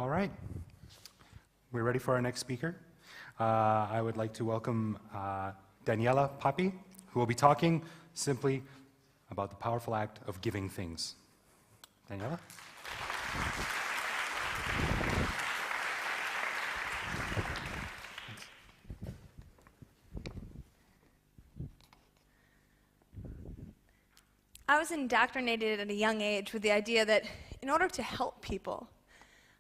All right, we're ready for our next speaker. I would like to welcome Daniela Papi, who will be talking simply about the powerful act of giving things. Daniela? I was indoctrinated at a young age with the idea that in order to help people,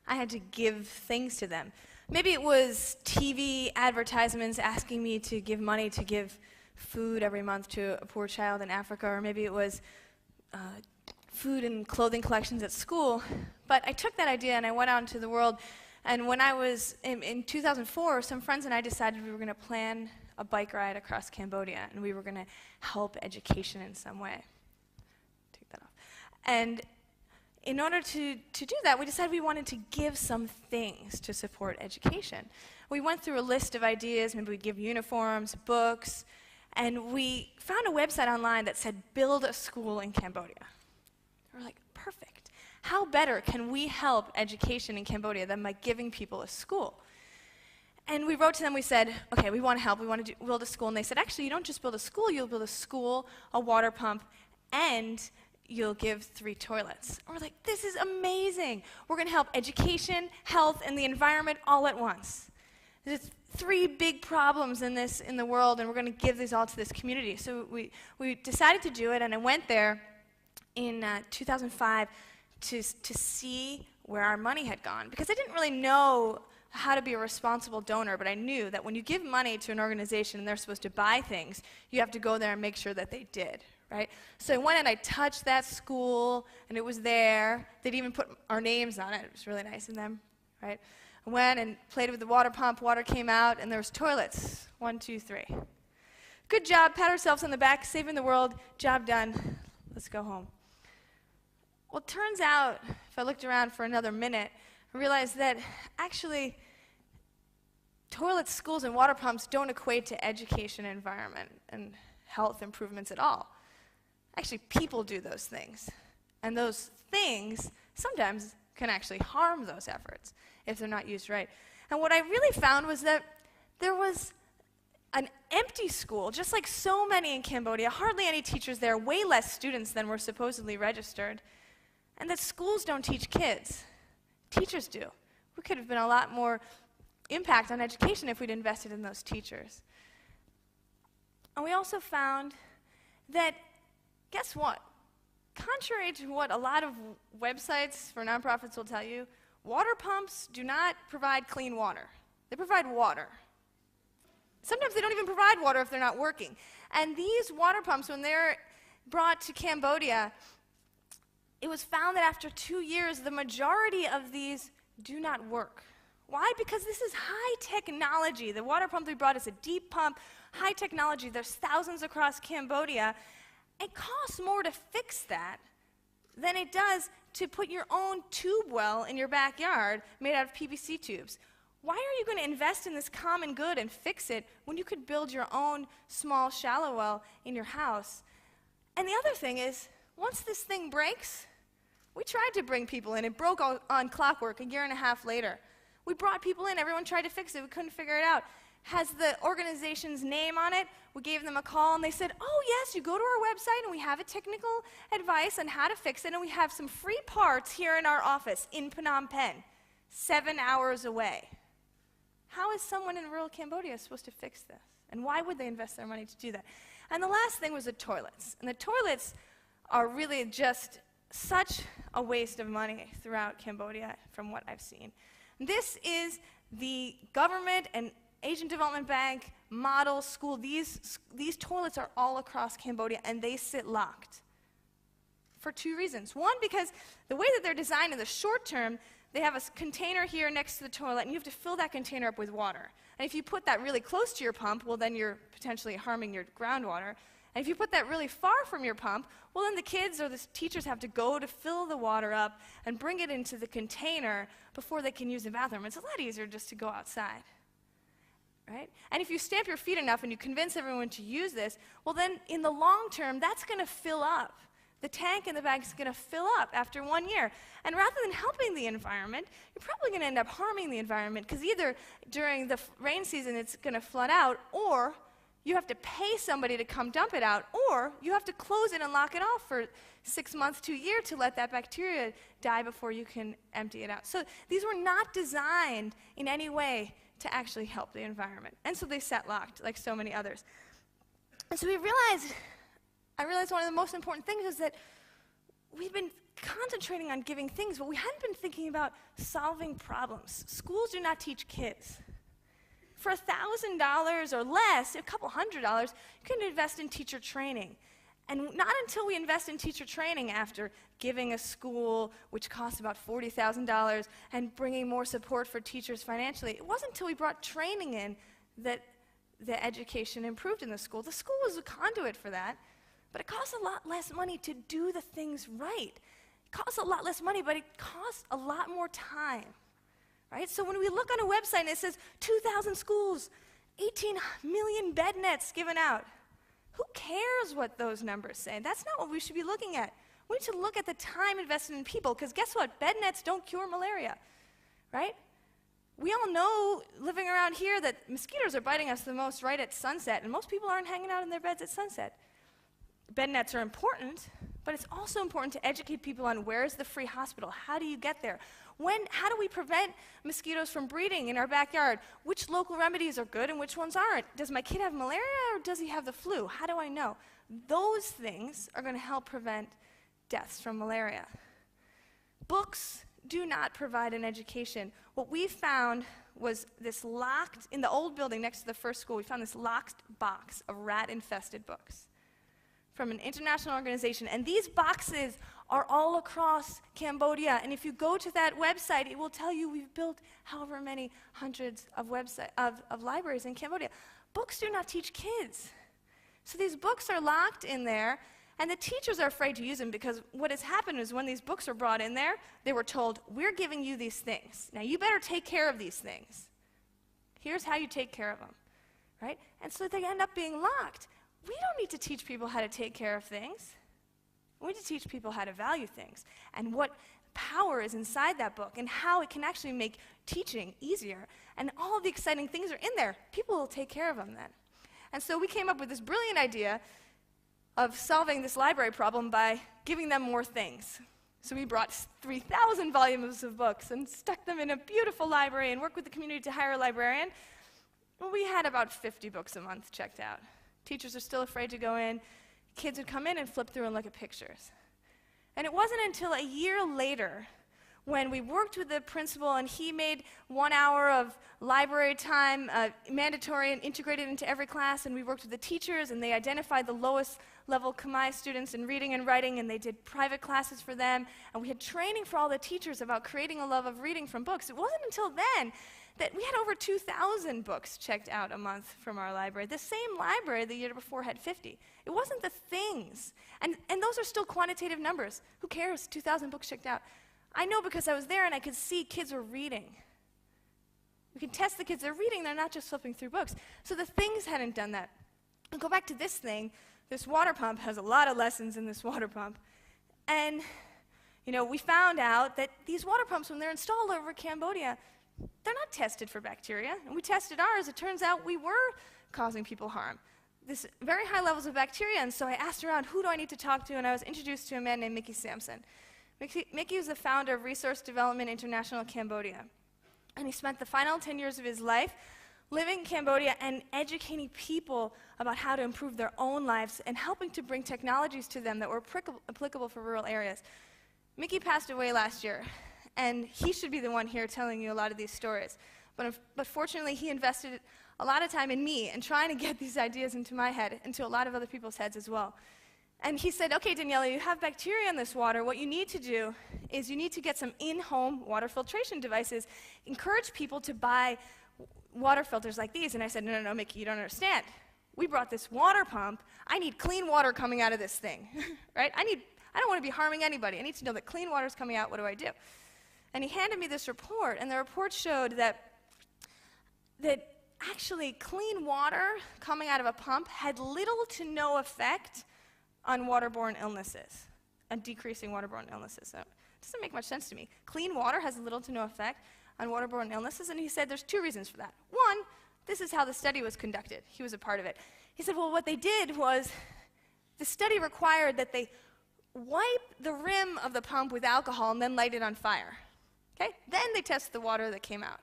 I had to give things to them. Maybe it was TV advertisements asking me to give money to give food every month to a poor child in Africa, or maybe it was food and clothing collections at school. But I took that idea and I went out into the world, and when I was in 2004, some friends and I decided we were going to plan a bike ride across Cambodia, and we were going to help education in some way. Take that off. And in order to do that, we decided we wanted to give some things to support education. We went through a list of ideas. Maybe we'd give uniforms, books, and we found a website online that said, build a school in Cambodia. We're like, perfect. How better can we help education in Cambodia than by giving people a school? And we wrote to them, we said, okay, we want to help, we want to build a school. And they said, actually, you don't just build a school, you'll build a school, a water pump, and you'll give 3 toilets. And we're like, this is amazing. We're going to help education, health, and the environment all at once. There's 3 big problems in the world, and we're going to give these all to this community. So we decided to do it, and I went there in 2005 to see where our money had gone, because I didn't really know how to be a responsible donor, but I knew that when you give money to an organization and they're supposed to buy things, you have to go there and make sure that they did. Right? So I went and I touched that school, and it was there. They'd even put our names on it. It was really nice of them. Right? I went and played with the water pump. Water came out, and there was toilets. 1, 2, 3. Good job. Pat ourselves on the back. Saving the world. Job done. Let's go home. Well, it turns out, if I looked around for another minute, I realized that actually toilets, schools, and water pumps don't equate to education, environment, and health improvements at all. Actually, people do those things. And those things sometimes can actually harm those efforts if they're not used right. And what I really found was that there was an empty school, just like so many in Cambodia, hardly any teachers there, way less students than were supposedly registered, and that schools don't teach kids. Teachers do. We could have been a lot more impact on education if we'd invested in those teachers. And we also found that, guess what? Contrary to what a lot of websites for nonprofits will tell you, water pumps do not provide clean water. They provide water. Sometimes they don't even provide water if they're not working. And these water pumps, when they're brought to Cambodia, it was found that after 2 years, the majority of these do not work. Why? Because this is high technology. The water pump they brought is a deep pump, high technology. There's thousands across Cambodia. It costs more to fix that than it does to put your own tube well in your backyard made out of PVC tubes. Why are you going to invest in this common good and fix it when you could build your own small shallow well in your house? And the other thing is, once this thing breaks, we tried to bring people in. It broke on clockwork a year and a half later. We brought people in. Everyone tried to fix it. We couldn't figure it out. Has the organization's name on it. We gave them a call, and they said, oh, yes, you go to our website, and we have a technical advice on how to fix it, and we have some free parts here in our office in Phnom Penh, 7 hours away. How is someone in rural Cambodia supposed to fix this? And why would they invest their money to do that? And the last thing was the toilets. And the toilets are really just such a waste of money throughout Cambodia from what I've seen. This is the government and Asian Development Bank model school. These toilets are all across Cambodia, and they sit locked for 2 reasons. One, because the way that they're designed in the short term, they have a container here next to the toilet, and you have to fill that container up with water. And if you put that really close to your pump, well, then you're potentially harming your groundwater. And if you put that really far from your pump, well, then the kids or the teachers have to go to fill the water up and bring it into the container before they can use the bathroom. It's a lot easier just to go outside. Right? And if you stamp your feet enough and you convince everyone to use this, well, then in the long term, that's going to fill up The tank in the bag is going to fill up after 1 year. And rather than helping the environment, you're probably going to end up harming the environment, because either during the rain season it's going to flood out, or you have to pay somebody to come dump it out, or you have to close it and lock it off for 6 months to a year to let that bacteria die before you can empty it out. So these were not designed in any way to actually help the environment. And so they sat locked, like so many others. And so I realized one of the most important things is that we've been concentrating on giving things, but we hadn't been thinking about solving problems. Schools do not teach kids. For $1,000 or less, a couple $100, you can invest in teacher training. And not until we invest in teacher training after giving a school, which costs about $40,000, and bringing more support for teachers financially, it wasn't until we brought training in that the education improved in the school. The school was a conduit for that, but it costs a lot less money to do the things right. It costs a lot less money, but it costs a lot more time. Right? So when we look on a website and it says 2,000 schools, 18 million bed nets given out, who cares what those numbers say? That's not what we should be looking at. We need to look at the time invested in people, because guess what? Bed nets don't cure malaria, right? We all know, living around here, that mosquitoes are biting us the most right at sunset, and most people aren't hanging out in their beds at sunset. Bed nets are important, but it's also important to educate people on where's the free hospital, how do you get there, how do we prevent mosquitoes from breeding in our backyard, which local remedies are good and which ones aren't, does my kid have malaria or does he have the flu, how do I know? Those things are going to help prevent deaths from malaria. Books do not provide an education. What we found was this locked, in the old building next to the first school, we found this locked box of rat-infested books from an international organization. And these boxes are all across Cambodia. And if you go to that website, it will tell you we've built however many hundreds of libraries in Cambodia. Books do not teach kids. So these books are locked in there, and the teachers are afraid to use them, because what has happened is when these books were brought in there, they were told, we're giving you these things. Now you better take care of these things. Here's how you take care of them, right? And so they end up being locked. We don't need to teach people how to take care of things. We need to teach people how to value things and what power is inside that book and how it can actually make teaching easier. And all of the exciting things are in there. People will take care of them then. And so we came up with this brilliant idea of solving this library problem by giving them more things. So we brought 3,000 volumes of books and stuck them in a beautiful library and worked with the community to hire a librarian. Well, we had about 50 books a month checked out. Teachers are still afraid to go in. Kids would come in and flip through and look at pictures. And it wasn't until a year later when we worked with the principal and he made 1 hour of library time mandatory and integrated into every class, and we worked with the teachers and they identified the lowest level Khmer students in reading and writing, and they did private classes for them, and we had training for all the teachers about creating a love of reading from books. It wasn't until then that we had over 2,000 books checked out a month from our library. The same library the year before had 50. It wasn't the things. And those are still quantitative numbers. Who cares? 2,000 books checked out. I know because I was there and I could see kids were reading. We can test the kids. They're reading. They're not just flipping through books. So the things hadn't done that. And go back to this thing. This water pump has a lot of lessons in this water pump. And, we found out that these water pumps, when they're installed over Cambodia, they're not tested for bacteria. And we tested ours. It turns out we were causing people harm. This very high levels of bacteria. And so I asked around, who do I need to talk to? And I was introduced to a man named Mickey Sampson. Mickey was the founder of Resource Development International Cambodia. And he spent the final 10 years of his life living in Cambodia and educating people about how to improve their own lives and helping to bring technologies to them that were applicable for rural areas. Mickey passed away last year, and he should be the one here telling you a lot of these stories. But fortunately, he invested a lot of time in me and trying to get these ideas into my head, into a lot of other people's heads as well. And he said, okay, Daniela, you have bacteria in this water. What you need to do is you need to get some in-home water filtration devices. Encourage people to buy water filters like these. And I said, no, Mickey, you don't understand. We brought this water pump. I need clean water coming out of this thing, right? I don't want to be harming anybody. I need to know that clean water is coming out. What do I do? And he handed me this report, and the report showed that actually clean water coming out of a pump had little to no effect on waterborne illnesses. on decreasing waterborne illnesses. So it doesn't make much sense to me. Clean water has little to no effect on waterborne illnesses, and he said there's two reasons for that. One, this is how the study was conducted. He was a part of it. He said, well, what they did was the study required that they wipe the rim of the pump with alcohol and then light it on fire. Okay? Then they tested the water that came out.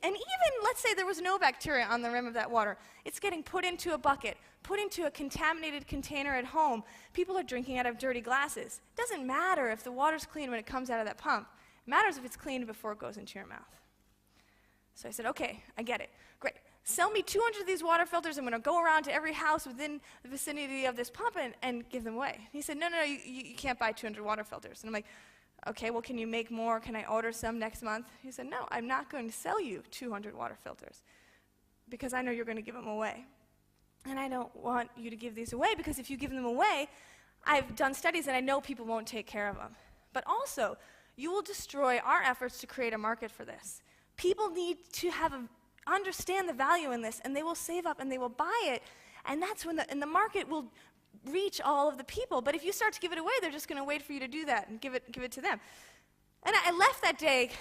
And even, let's say there was no bacteria on the rim of that water. It's getting put into a bucket, put into a contaminated container at home. People are drinking out of dirty glasses. It doesn't matter if the water's clean when it comes out of that pump. It matters if it's clean before it goes into your mouth. So I said, okay, I get it. Great. Sell me 200 of these water filters. I'm going to go around to every house within the vicinity of this pump and give them away. He said, no, you can't buy 200 water filters. And I'm like, okay, well, can you make more? Can I order some next month? He said, no, I'm not going to sell you 200 water filters because I know you're going to give them away. And I don't want you to give these away because if you give them away, I've done studies and I know people won't take care of them. But also, you will destroy our efforts to create a market for this. People need to understand the value in this, and they will save up and they will buy it, and that's when the market will reach all of the people. But if you start to give it away, they're just going to wait for you to do that and give it to them. And I left that day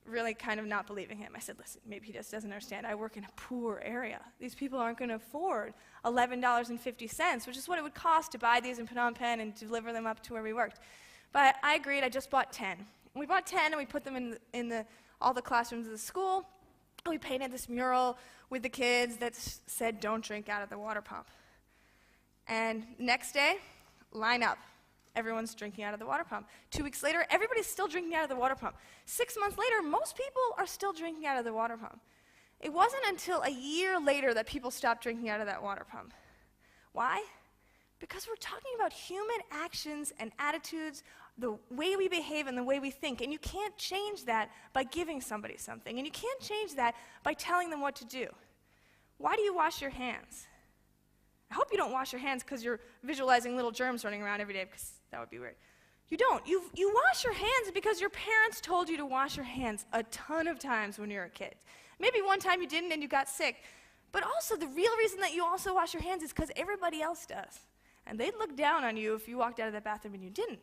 really kind of not believing him. I said, listen, maybe he just doesn't understand. I work in a poor area. These people aren't going to afford $11.50, which is what it would cost to buy these in Phnom Penh and deliver them up to where we worked. But I agreed. I just bought 10. We bought 10, and we put them in all the classrooms of the school. We painted this mural with the kids that said, don't drink out of the water pump. And next day, line up. Everyone's drinking out of the water pump. 2 weeks later, everybody's still drinking out of the water pump. 6 months later, most people are still drinking out of the water pump. It wasn't until a year later that people stopped drinking out of that water pump. Why? Because we're talking about human actions and attitudes, the way we behave and the way we think. And you can't change that by giving somebody something. And you can't change that by telling them what to do. Why do you wash your hands? I hope you don't wash your hands because you're visualizing little germs running around every day, because that would be weird. You don't. You wash your hands because your parents told you to wash your hands a ton of times when you were a kid. Maybe one time you didn't and you got sick. But also the real reason that you also wash your hands is because everybody else does. And they'd look down on you if you walked out of that bathroom and you didn't.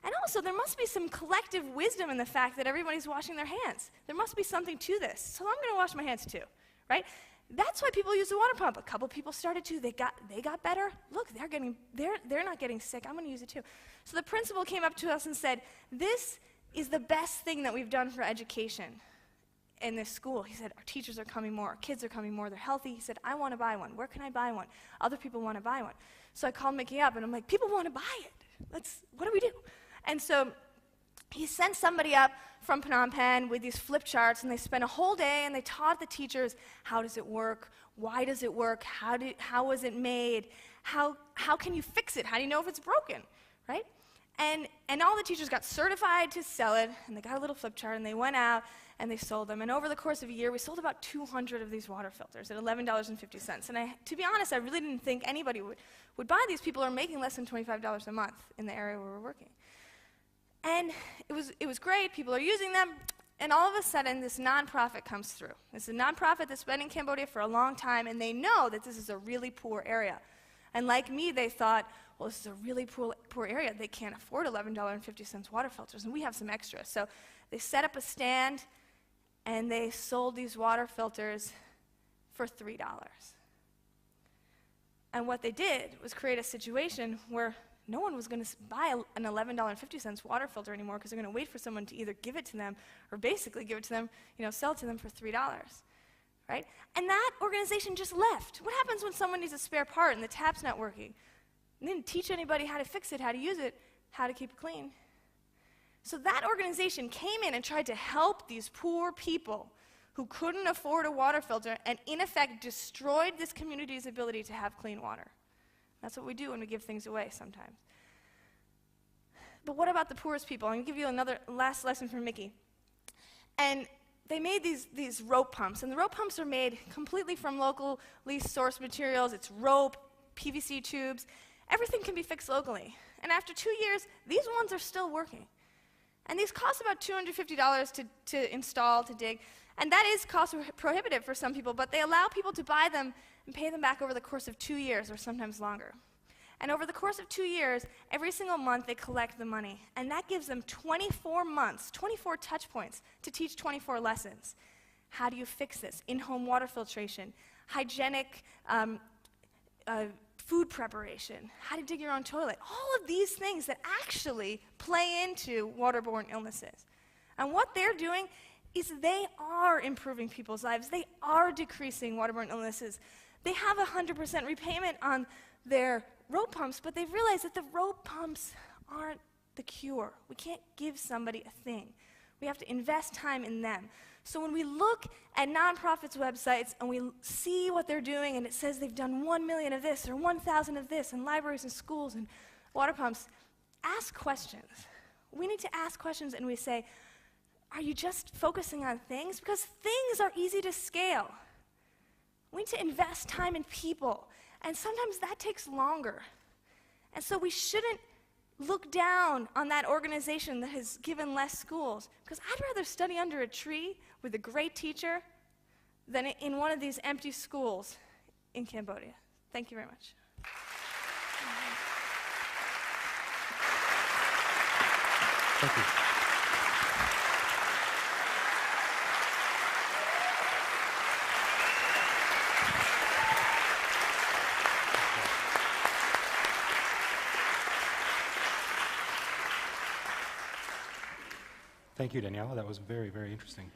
And also, there must be some collective wisdom in the fact that everybody's washing their hands. There must be something to this. So I'm going to wash my hands too, right? That's why people use the water pump. A couple people started to. They got better. Look, they're not getting sick. I'm going to use it too. So the principal came up to us and said, this is the best thing that we've done for education in this school. He said, our teachers are coming more. Our kids are coming more. They're healthy. He said, I want to buy one. Where can I buy one? Other people want to buy one. So I called Mickey up, and I'm like, people want to buy it. What do we do? And so he sent somebody up from Phnom Penh with these flip charts, and they spent a whole day, and they taught the teachers, how does it work? Why does it work? How was it made? How can you fix it? How do you know if it's broken, right? And all the teachers got certified to sell it, and they got a little flip chart, and they went out, and they sold them. And over the course of a year, we sold about 200 of these water filters at $11.50. And to be honest, I really didn't think anybody would buy these. People are making less than $25 a month in the area where we're working. And it was great. People are using them. And all of a sudden, this nonprofit comes through. It's a nonprofit that's been in Cambodia for a long time, and they know that this is a really poor area. And like me, they thought, well, this is a really poor area. They can't afford $11.50 water filters, and we have some extra. So they set up a stand, and they sold these water filters for $3. And what they did was create a situation where no one was going to buy an $11.50 water filter anymore, because they're going to wait for someone to either give it to them or basically give it to them, sell it to them for $3, right? And that organization just left. What happens when someone needs a spare part and the tap's not working? They didn't teach anybody how to fix it, how to use it, how to keep it clean. So that organization came in and tried to help these poor people who couldn't afford a water filter, and in effect destroyed this community's ability to have clean water. That's what we do when we give things away sometimes. But what about the poorest people? I'm going to give you another last lesson from Mickey. And they made these rope pumps, and the rope pumps are made completely from locally sourced materials. It's rope, PVC tubes. Everything can be fixed locally. And after 2 years, these ones are still working. And these cost about $250 to install, to dig. And that is cost prohibitive for some people, but they allow people to buy them and pay them back over the course of 2 years or sometimes longer. And over the course of 2 years, every single month they collect the money. And that gives them 24 months, 24 touch points to teach 24 lessons. How do you fix this? In-home water filtration, hygienic food preparation, how to dig your own toilet. All of these things that actually play into waterborne illnesses. And what they're doing is they are improving people's lives. They are decreasing waterborne illnesses. They have 100% repayment on their rope pumps, but they've realized that the rope pumps aren't the cure. We can't give somebody a thing. We have to invest time in them. So when we look at nonprofits' websites and we see what they're doing and it says they've done 1 million of this or 1,000 of this in libraries and schools and water pumps, ask questions. We need to ask questions and we say, are you just focusing on things? Because things are easy to scale. We need to invest time in people, and sometimes that takes longer. And so we shouldn't look down on that organization that has given less schools, because I'd rather study under a tree with a great teacher than in one of these empty schools in Cambodia. Thank you very much. Thank you. Thank you, Daniela. That was very, very interesting.